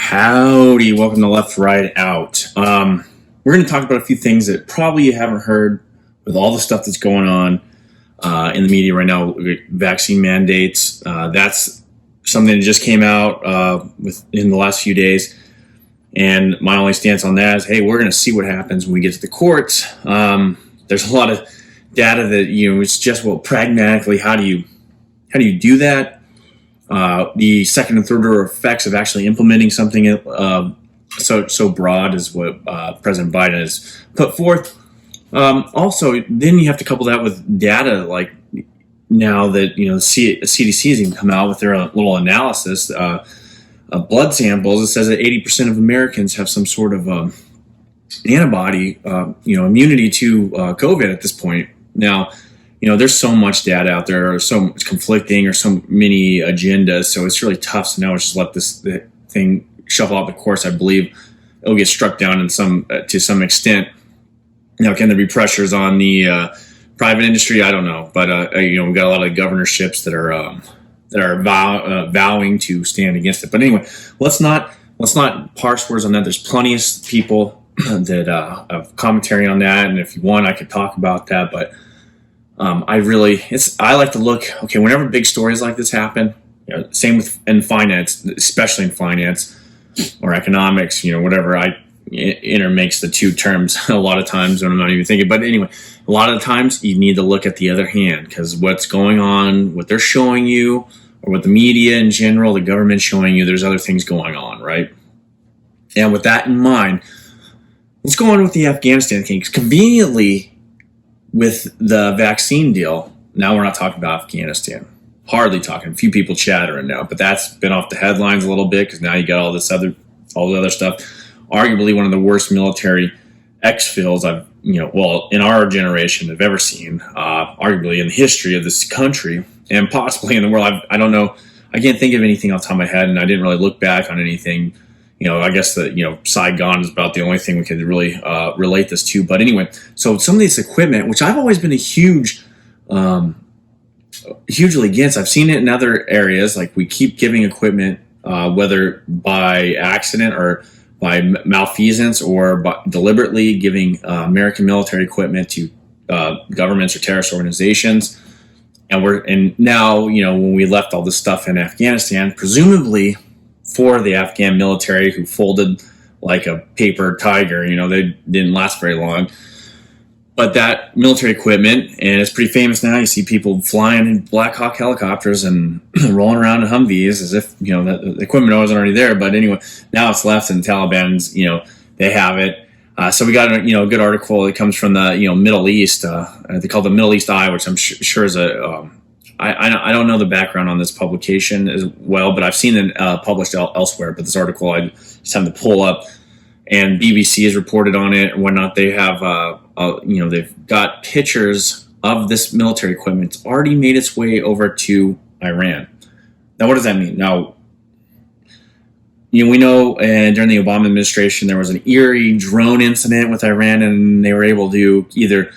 Howdy, welcome to Left Right Out. We're going to talk about a few things that probably you haven't heard with all the stuff that's going on in the media right now. Vaccine mandates. That's something that just came out in the last few days. And my only stance on that is, hey, we're going to see what happens when we get to the courts. There's a lot of data that, it's just, well, pragmatically, how do you do that? The second and third order effects of actually implementing something so broad as what President Biden has put forth. Also, then you have to couple that with data like now that CDC has even come out with their little analysis of blood samples. It says that 80% of Americans have some sort of antibody, immunity to COVID at this point. Now, there's so much data out there, or so much conflicting, or so many agendas. So it's really tough. So now let's just let this thing shuffle out the course. I believe it'll get struck down to some extent. Now, can there be pressures on the private industry? I don't know, but we've got a lot of governorships that are vowing to stand against it. But anyway, let's not parse words on that. There's plenty of people that have commentary on that, and if you want, I could talk about that, but. I like to look, okay, whenever big stories like this happen, same in finance, especially in finance or economics, whatever, I intermix the two terms a lot of times when I'm not even thinking. But anyway, a lot of the times you need to look at the other hand, because what's going on, what they're showing you, or what the media in general, the government's showing you, there's other things going on, right? And with that in mind, let's go on with the Afghanistan thing. Conveniently, with the vaccine deal, now we're not talking about Afghanistan. Hardly talking. A few people chattering now, but that's been off the headlines a little bit because now you got all the other stuff. Arguably one of the worst military exfils in our generation I've ever seen. Arguably in the history of this country and possibly in the world. I don't know. I can't think of anything off the top of my head, and I didn't really look back on anything. I guess that, Saigon is about the only thing we could really relate this to. But anyway, so some of this equipment, which I've always been hugely against, I've seen it in other areas. Like we keep giving equipment, whether by accident or by malfeasance or by deliberately giving American military equipment to governments or terrorist organizations. And now, when we left all this stuff in Afghanistan, presumably for the Afghan military who folded like a paper tiger, they didn't last very long. But that military equipment, and it's pretty famous now, you see people flying in Black Hawk helicopters and rolling around in Humvees as if, the equipment wasn't already there. But anyway, now it's left and the Taliban's, they have it. So we got a good article that comes from the, Middle East. They call it the Middle East Eye, which I'm sure is I don't know the background on this publication as well, but I've seen it published elsewhere. But this article I just have to pull up, and BBC has reported on it and whatnot. They have, they've got pictures of this military equipment. It's already made its way over to Iran. Now, what does that mean? Now, we know during the Obama administration there was an eerie drone incident with Iran, and they were able to either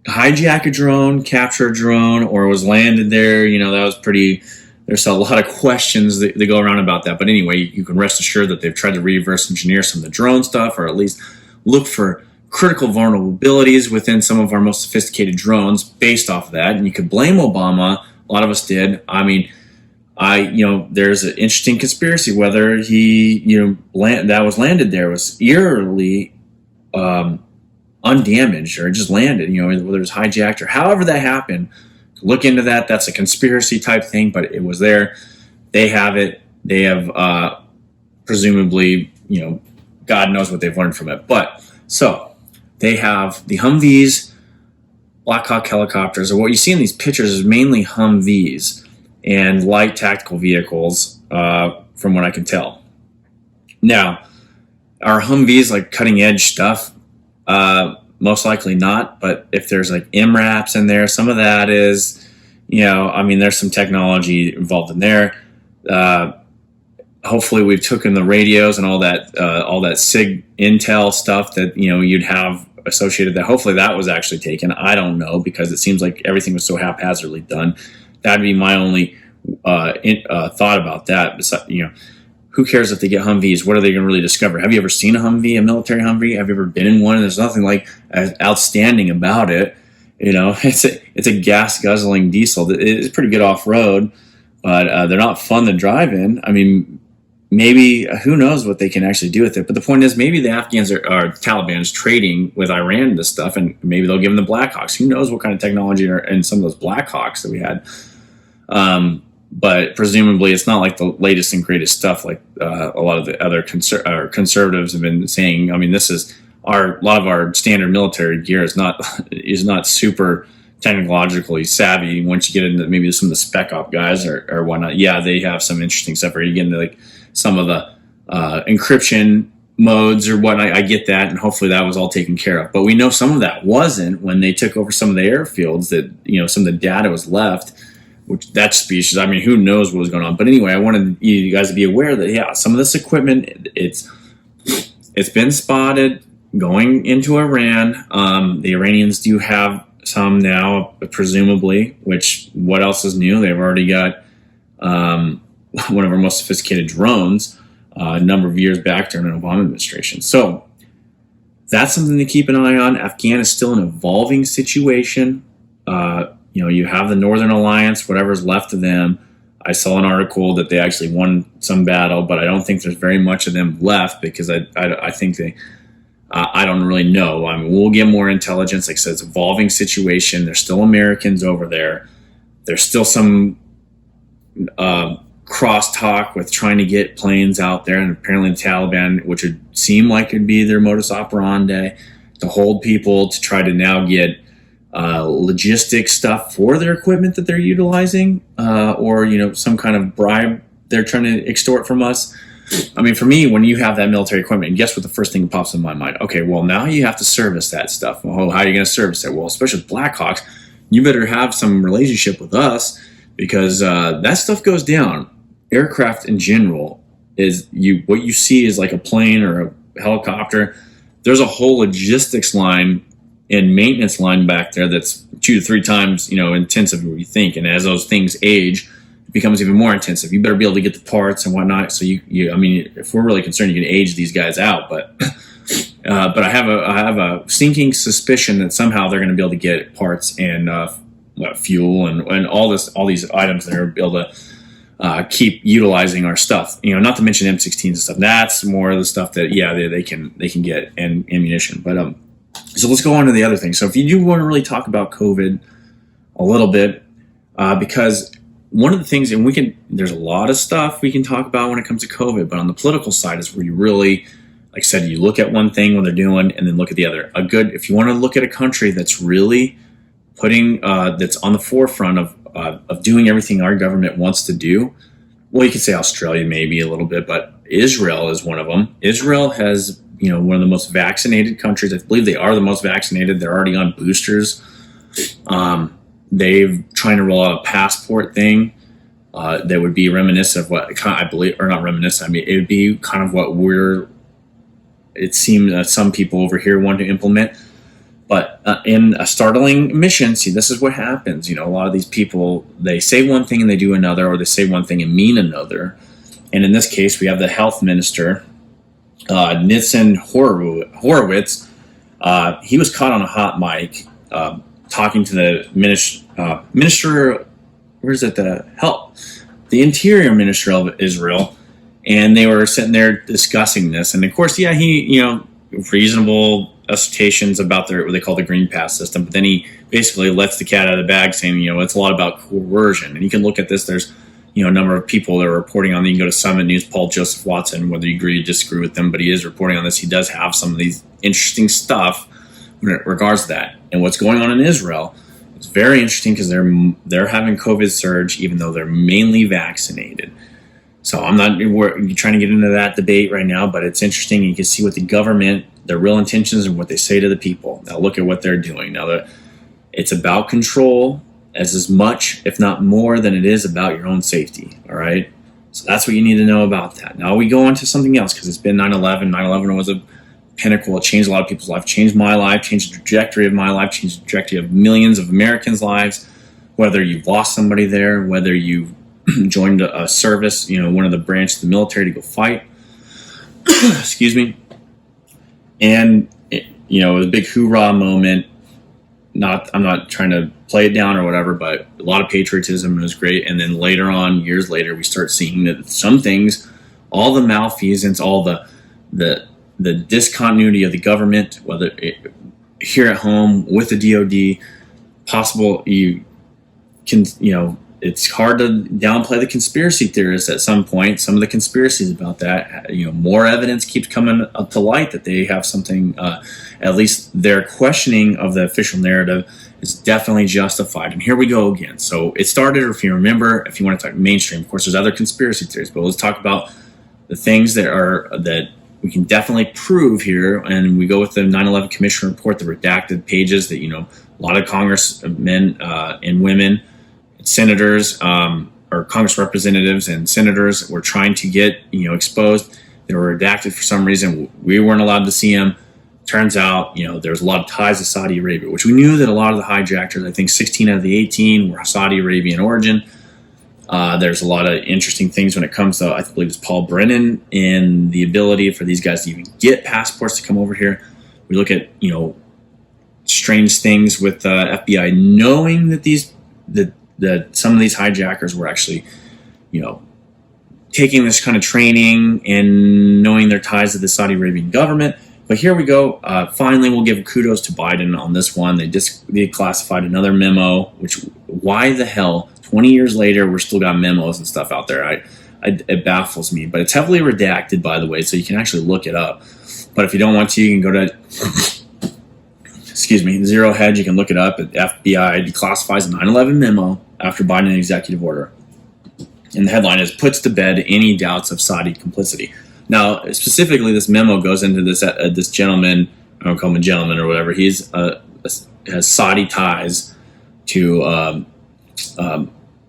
hijack a drone, capture a drone, or was landed there. That was pretty. There's a lot of questions that go around about that. But anyway, you can rest assured that they've tried to reverse engineer some of the drone stuff, or at least look for critical vulnerabilities within some of our most sophisticated drones based off of that. And you could blame Obama. A lot of us did. I mean, there's an interesting conspiracy whether he, that was landed there was eerily undamaged or just landed, whether it was hijacked or however that happened. Look into that. That's a conspiracy type thing, but it was there. They have it. They have presumably, God knows what they've learned from it. But so they have the Humvees, Black Hawk helicopters, or what you see in these pictures is mainly Humvees and light tactical vehicles, from what I can tell. Now, are Humvees like cutting edge stuff? Most likely not, but if there's like MRAPs in there, some of that is, there's some technology involved in there. Hopefully we've taken the radios and all that SIG intel stuff that, you'd have associated that. Hopefully that was actually taken. I don't know, because it seems like everything was so haphazardly done. That'd be my only thought about that. who cares if they get Humvees? What are they going to really discover? Have you ever seen a Humvee, a military Humvee? Have you ever been in one? There's nothing like outstanding about it. It's a gas guzzling diesel. It's pretty good off road, but they're not fun to drive in. I mean, maybe who knows what they can actually do with it. But the point is, maybe the Afghans or Taliban is trading with Iran this stuff, and maybe they'll give them the Blackhawks. Who knows what kind of technology are in some of those Blackhawks that we had. But presumably it's not like the latest and greatest stuff like a lot of the other conservatives have been saying. I mean, this is a lot of our standard military gear is not super technologically savvy. Once you get into maybe some of the spec op guys or whatnot, yeah, they have some interesting stuff. Or you get into like some of the encryption modes or whatnot. I get that, and hopefully that was all taken care of. But we know some of that wasn't when they took over some of the airfields. That some of the data was left. Which that species, I mean, who knows what was going on. But anyway, I wanted you guys to be aware that, yeah, some of this equipment, it's been spotted going into Iran. The Iranians do have some now, presumably, which what else is new? They've already got one of our most sophisticated drones a number of years back during an Obama administration. So that's something to keep an eye on. Afghanistan is still an evolving situation. You have the Northern Alliance, whatever's left of them. I saw an article that they actually won some battle, but I don't think there's very much of them left because I think I don't really know. I mean, we'll get more intelligence. Like I said, it's an evolving situation. There's still Americans over there. There's still some crosstalk with trying to get planes out there, and apparently the Taliban, which would seem like it'd be their modus operandi, to hold people to try to now get logistic stuff for their equipment that they're utilizing, or some kind of bribe they're trying to extort from us. I mean, for me, when you have that military equipment, guess what the first thing that pops in my mind? Okay, well, now you have to service that stuff. Well, how are you going to service it? Well, especially with Blackhawks, you better have some relationship with us because that stuff goes down. Aircraft in general what you see is like a plane or a helicopter. There's a whole logistics line and maintenance line back there that's 2 to 3 times, intensive what you think. And as those things age, it becomes even more intensive. You better be able to get the parts and whatnot. So I mean, if we're really concerned, you can age these guys out. But I have a sinking suspicion that somehow they're going to be able to get parts and fuel and all these items that are able to keep utilizing our stuff. Not to mention M16s and stuff. That's more of the stuff that they can get, and ammunition. But so let's go on to the other thing. So if you do want to really talk about COVID a little bit, because one of the things, and there's a lot of stuff we can talk about when it comes to COVID, but on the political side is where you really, like I said, you look at one thing, what they're doing, and then look at the other. If you want to look at a country that's really that's on the forefront of doing everything our government wants to do, well, you could say Australia maybe a little bit, but Israel is one of them. Israel has one of the most vaccinated countries. I believe they are the most vaccinated. They're already on boosters. They've trying to roll out a passport thing that would be reminiscent of what I believe, or not reminiscent. I mean, it would be kind of what it seemed that some people over here want to implement. But in a startling mission, see, this is what happens. A lot of these people, they say one thing and they do another, or they say one thing and mean another. And in this case, we have the health minister, Nitzan Horowitz. He was caught on a hot mic talking to the minister, the interior minister of Israel, and they were sitting there discussing this. And of course, he reasonable assertions about what they call the green pass system, but then he basically lets the cat out of the bag, saying it's a lot about coercion. And you can look at this. There's a number of people that are reporting on. You can go to Summit News, Paul Joseph Watson, whether you agree or disagree with them, but he is reporting on this. He does have some of these interesting stuff in regards to that. And what's going on in Israel is very interesting because they're having COVID surge, even though they're mainly vaccinated. So I'm not trying to get into that debate right now, but it's interesting. You can see what the government, their real intentions, and what they say to the people. Now look at what they're doing. Now it's about control as much, if not more, than it is about your own safety. All right. So that's what you need to know about that. Now we go on to something else because it's been 9/11. 9/11 was a pinnacle. It changed a lot of people's lives, changed my life, changed the trajectory of my life, changed the trajectory of millions of Americans' lives, whether you've lost somebody there, whether you joined a service, one of the branches of the military to go fight. Excuse me. And it was a big hoorah moment. I'm not trying to play it down or whatever, but a lot of patriotism. It was great. And then later on, years later, we start seeing that some things, all the malfeasance, all the discontinuity of the government, whether here at home with the DoD, possible you can, it's hard to downplay the conspiracy theorists at some point. Some of the conspiracies about that, more evidence keeps coming up to light that they have something, at least their questioning of the official narrative is definitely justified. And here we go again. So it started, or if you remember, if you want to talk mainstream, of course, there's other conspiracy theories, but let's talk about the things that we can definitely prove here. And we go with the 9/11 Commission report, the redacted pages that, a lot of congressmen and women, senators, or Congress representatives and senators were trying to get, exposed. They were redacted for some reason. We weren't allowed to see them. Turns out, there's a lot of ties to Saudi Arabia, which we knew that a lot of the hijackers, I think 16 out of the 18 were Saudi Arabian origin. There's a lot of interesting things when it comes to, I believe it's Paul Brennan, and the ability for these guys to even get passports to come over here. We look at, strange things with FBI knowing that that some of these hijackers were actually, taking this kind of training and knowing their ties to the Saudi Arabian government. But here we go. Finally, we'll give kudos to Biden on this one. They declassified another memo, which, why the hell, 20 years later, we're still got memos and stuff out there. It baffles me. But it's heavily redacted, by the way, so you can actually look it up. But if you don't want to, you can go to, Zero Hedge. You can look it up. FBI declassifies a 9/11 memo after Biden executive order. And the headline is, puts to bed any doubts of Saudi complicity. Now, specifically, this memo goes into this gentleman, I don't call him a gentleman or whatever. He's has Saudi ties to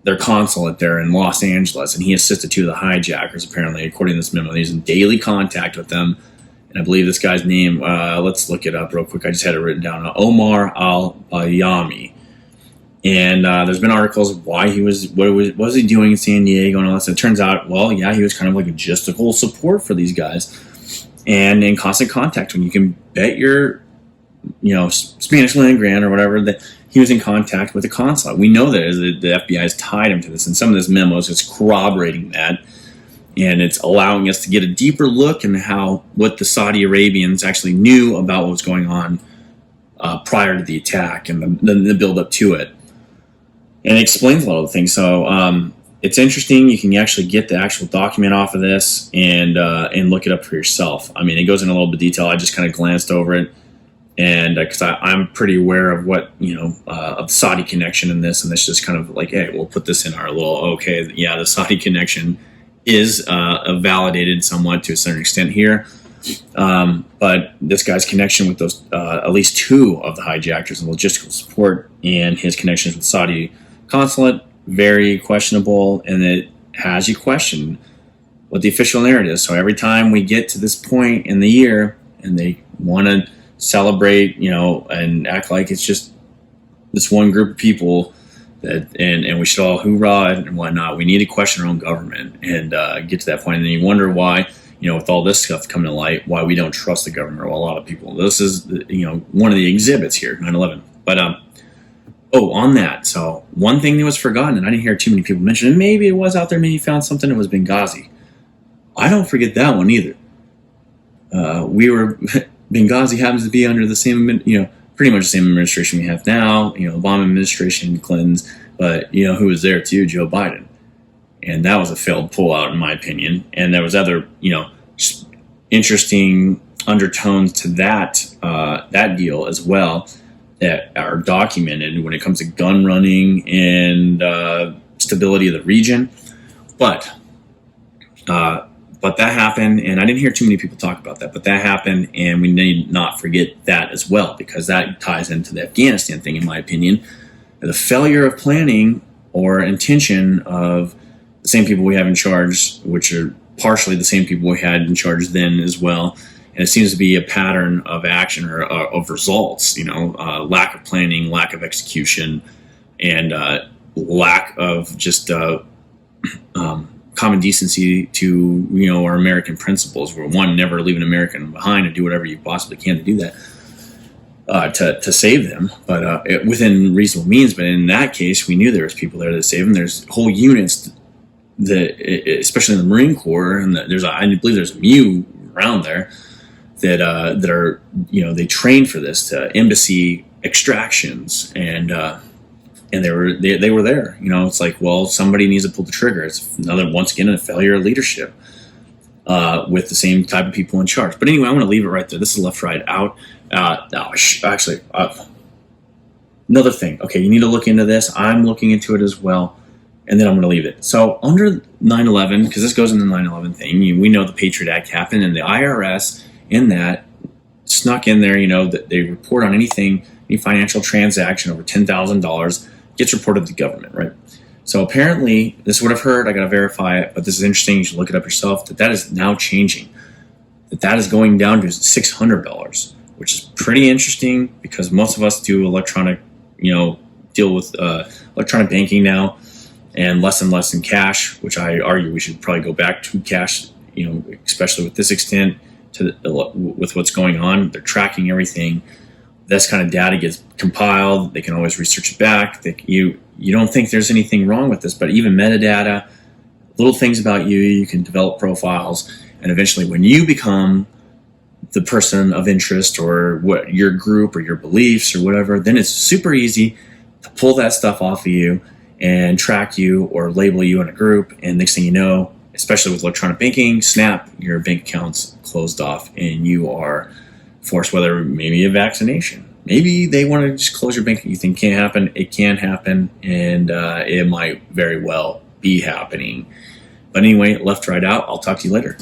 their consulate there in Los Angeles, and he assisted two of the hijackers, apparently, according to this memo. He's in daily contact with them, and I believe this guy's name, let's look it up real quick. I just had it written down, Omar al-Bayami. And there's been articles of why what was he doing in San Diego and all that. So it turns out, well, yeah, he was kind of like logistical support for these guys, and in constant contact. When you can bet your, Spanish land grant or whatever, that he was in contact with the consulate. We know that the FBI has tied him to this, and some of this memos is corroborating that, and it's allowing us to get a deeper look into what the Saudi Arabians actually knew about what was going on prior to the attack and the build up to it. And it explains a lot of the things. So it's interesting. You can actually get the actual document off of this and look it up for yourself. I mean, it goes into a little bit of detail. I just kind of glanced over it, and because I'm pretty aware of what of the Saudi connection in this, and this just kind of like, hey, we'll put this in our little the Saudi connection is validated somewhat to a certain extent here. But this guy's connection with those at least two of the hijackers and logistical support, and his connections with Saudi consulate, very questionable, and it has you question what the official narrative is. So every time we get to this point in the year and they want to celebrate, and act like it's just this one group of people that, and we should all hoorah and whatnot, we need to question our own government and get to that point. And then you wonder why, with all this stuff coming to light, why we don't trust the government, or a lot of people. This is, one of the exhibits here, 9/11. But on that, so one thing that was forgotten, and I didn't hear too many people mention it, maybe it was out there, maybe you found something, it was Benghazi. I don't forget that one either. Benghazi happens to be under the same, pretty much the same administration we have now, Obama administration, Clinton's, but who was there too? Joe Biden. And that was a failed pullout, in my opinion. And there was other, interesting undertones to that deal as well that are documented when it comes to gun running and stability of the region. But that happened, and I didn't hear too many people talk about that, but that happened, and we need not forget that as well, because that ties into the Afghanistan thing, in my opinion. The failure of planning or intention of the same people we have in charge, which are partially the same people we had in charge then as well. And it seems to be a pattern of action or of results, lack of planning, lack of execution, and lack of just common decency to, our American principles. Where one, never leave an American behind and do whatever you possibly can to do that. To save them, but within reasonable means. But in that case, we knew there was people there to save them. There's whole units that, especially in the Marine Corps, and I believe there's a MEU around there that are, they train for this, to embassy extractions, and they were there. It's like, well, somebody needs to pull the trigger. It's once again a failure of leadership. With the same type of people in charge. But anyway, I want to leave it right there. This is left, right, out. Another thing. Okay, you need to look into this. I'm looking into it as well. And then I'm going to leave it. So under 9/11, because this goes in the 9/11 thing, we know the Patriot Act happened, and the IRS in that snuck in there, that they report on any financial transaction over $10,000 gets reported to the government, right? So apparently, this is what I've heard. I got to verify it, but this is interesting. You should look it up yourself. That is now changing. That is going down to $600, which is pretty interesting because most of us do electronic, deal with electronic banking now, and less in cash. Which I argue we should probably go back to cash. Especially with this extent with what's going on. They're tracking everything. This kind of data gets compiled. They can always research it back. You don't think there's anything wrong with this, but even metadata, little things about you can develop profiles, and eventually when you become the person of interest, or what your group or your beliefs or whatever, then it's super easy to pull that stuff off of you and track you or label you in a group. And next thing you know, especially with electronic banking, snap, your bank account's closed off and you are forced, whether maybe a vaccination. Maybe they want to just close your bank. You think can't happen. It can happen, and it might very well be happening. But anyway, left, right, out. I'll talk to you later.